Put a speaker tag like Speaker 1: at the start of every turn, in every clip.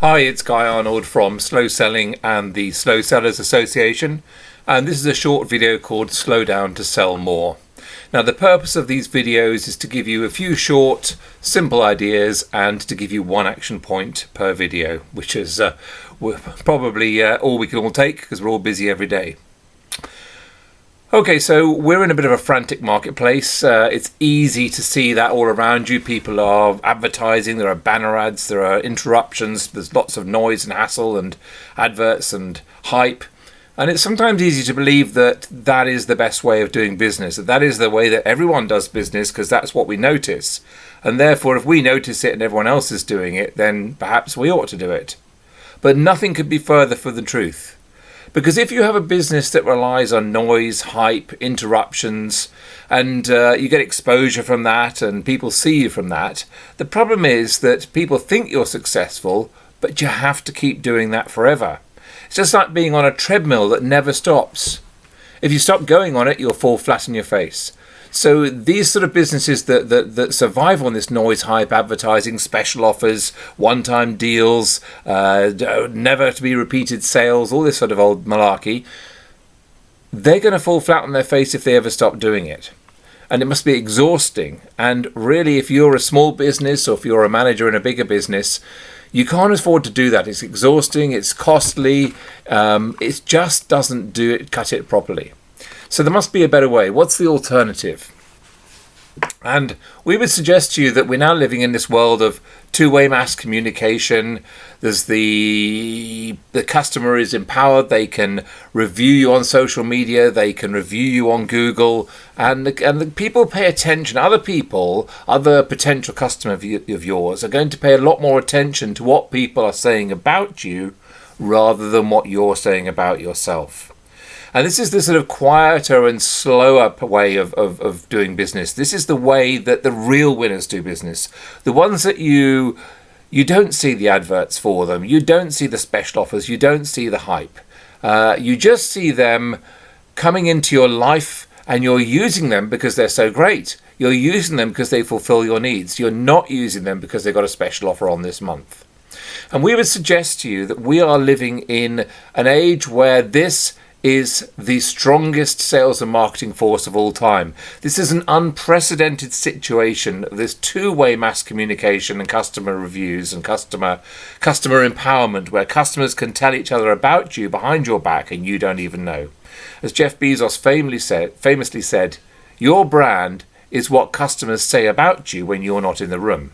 Speaker 1: Hi, it's Guy Arnold from Slow Selling and the Slow Sellers Association, and this is a short video called Slow Down to Sell More. Now, the purpose of these videos is to give you a few short, simple ideas and to give you one action point per video, which is probably all we can all take because we're all busy every day. Okay, so we're in a bit of a frantic marketplace. It's easy to see that all around you. People are advertising, there are banner ads, there are interruptions, there's lots of noise and hassle and adverts and hype. And it's sometimes easy to believe that that is the best way of doing business, that is the way that everyone does business because that's what we notice. And therefore, if we notice it and everyone else is doing it, then perhaps we ought to do it. But nothing could be further from the truth. Because if you have a business that relies on noise, hype, interruptions, and you get exposure from that and people see you from that, the problem is that people think you're successful, but you have to keep doing that forever. It's just like being on a treadmill that never stops. If you stop going on it, you'll fall flat on your face. So these sort of businesses that survive on this noise, hype, advertising, special offers, one-time deals, never to be repeated sales, all this sort of old malarkey, they're going to fall flat on their face if they ever stop doing it. And it must be exhausting. And really, if you're a small business or if you're a manager in a bigger business, you can't afford to do that. It's exhausting, it's costly, it just doesn't cut it properly. So there must be a better way. What's the alternative? And we would suggest to you that we're now living in this world of two-way mass communication. There's the customer is empowered. They can review you on social media. They can review you on Google. And the people pay attention. Other people, other potential customers of yours are going to pay a lot more attention to what people are saying about you rather than what you're saying about yourself. And this is the sort of quieter and slower way of doing business. This is the way that the real winners do business. The ones that you don't see the adverts for them. You don't see the special offers. You don't see the hype. You just see them coming into your life and you're using them because they're so great. You're using them because they fulfill your needs. You're not using them because they've got a special offer on this month. And we would suggest to you that we are living in an age where this is the strongest sales and marketing force of all time. This is an unprecedented situation, this two-way mass communication and customer reviews and customer empowerment, where customers can tell each other about you behind your back and you don't even know. As Jeff Bezos famously said, your brand is what customers say about you when you're not in the room.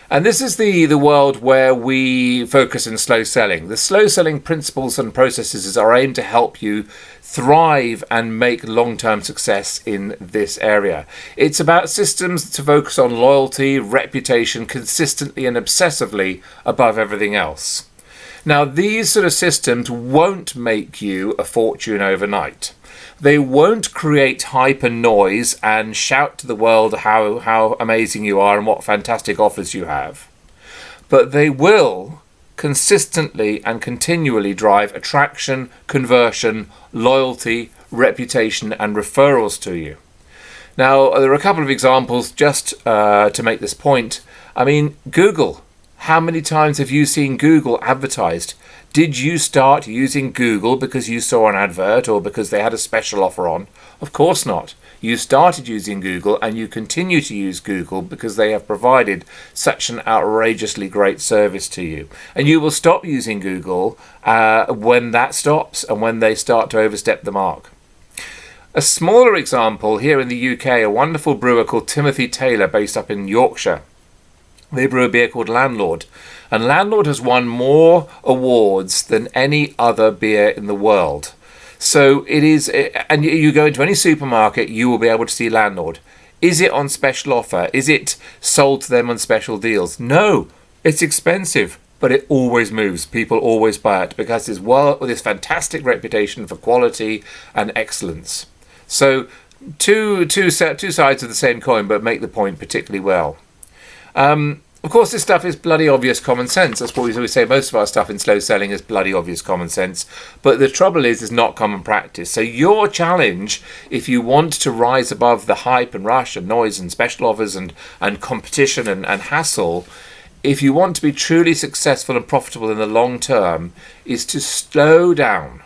Speaker 1: And this is the world where we focus in slow selling. The slow selling principles and processes are aimed to help you thrive and make long-term success in this area. It's about systems to focus on loyalty, reputation, consistently and obsessively above everything else. Now, these sort of systems won't make you a fortune overnight. They won't create hype and noise and shout to the world how amazing you are and what fantastic offers you have. But they will consistently and continually drive attraction, conversion, loyalty, reputation, and referrals to you. Now, there are a couple of examples just to make this point. I mean, Google. How many times have you seen Google advertised? Did you start using Google because you saw an advert or because they had a special offer on? Of course not. You started using Google and you continue to use Google because they have provided such an outrageously great service to you. And you will stop using Google when that stops and when they start to overstep the mark. A smaller example here in the UK, a wonderful brewer called Timothy Taylor based up in Yorkshire. They brew a beer called Landlord. And Landlord has won more awards than any other beer in the world. So it is, and you go into any supermarket, you will be able to see Landlord. Is it on special offer? Is it sold to them on special deals? No, it's expensive, but it always moves. People always buy it because it's with this fantastic reputation for quality and excellence. So two sides of the same coin, but make the point particularly well. Of course, this stuff is bloody obvious common sense. That's what we always say. Most of our stuff in slow selling is bloody obvious common sense. But the trouble is not common practice. So your challenge, if you want to rise above the hype and rush and noise and special offers and competition and hassle, if you want to be truly successful and profitable in the long term, is to slow down.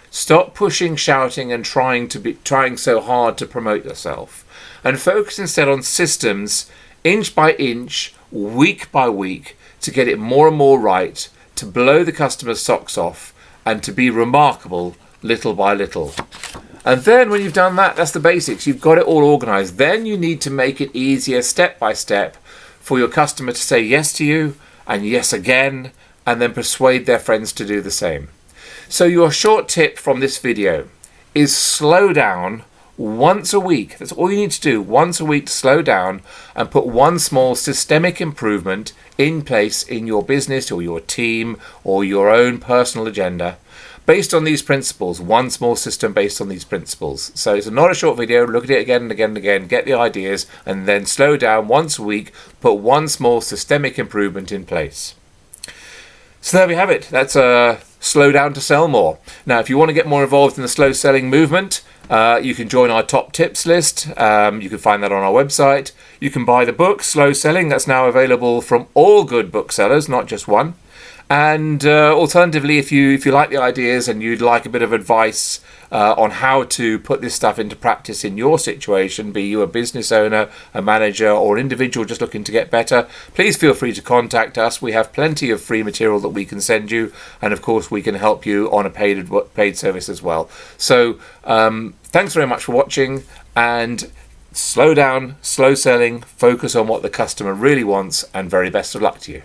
Speaker 1: Stop pushing, shouting, and trying so hard to promote yourself, and focus instead on systems, inch by inch, week by week, to get it more and more right, to blow the customer's socks off, and to be remarkable little by little. And then when you've done that, that's the basics. You've got it all organized. Then you need to make it easier step by step for your customer to say yes to you and yes again, and then persuade their friends to do the same. So your short tip from this video is slow down once a week. That's all you need to do, once a week to slow down and put one small systemic improvement in place in your business or your team or your own personal agenda based on these principles, one small system based on these principles. So it's not a short video, look at it again and again and again, get the ideas, and then slow down once a week, put one small systemic improvement in place. So there we have it. That's slow down to sell more. Now, if you want to get more involved in the slow selling movement, you can join our top tips list. You can find that on our website. You can buy the book, Slow Selling. That's now available from all good booksellers, not just one. And alternatively, if you like the ideas and you'd like a bit of advice on how to put this stuff into practice in your situation, be you a business owner, a manager, or an individual just looking to get better, please feel free to contact us. We have plenty of free material that we can send you, and of course we can help you on a paid service as well. So thanks very much for watching, and slow down, slow selling, focus on what the customer really wants, and very best of luck to you.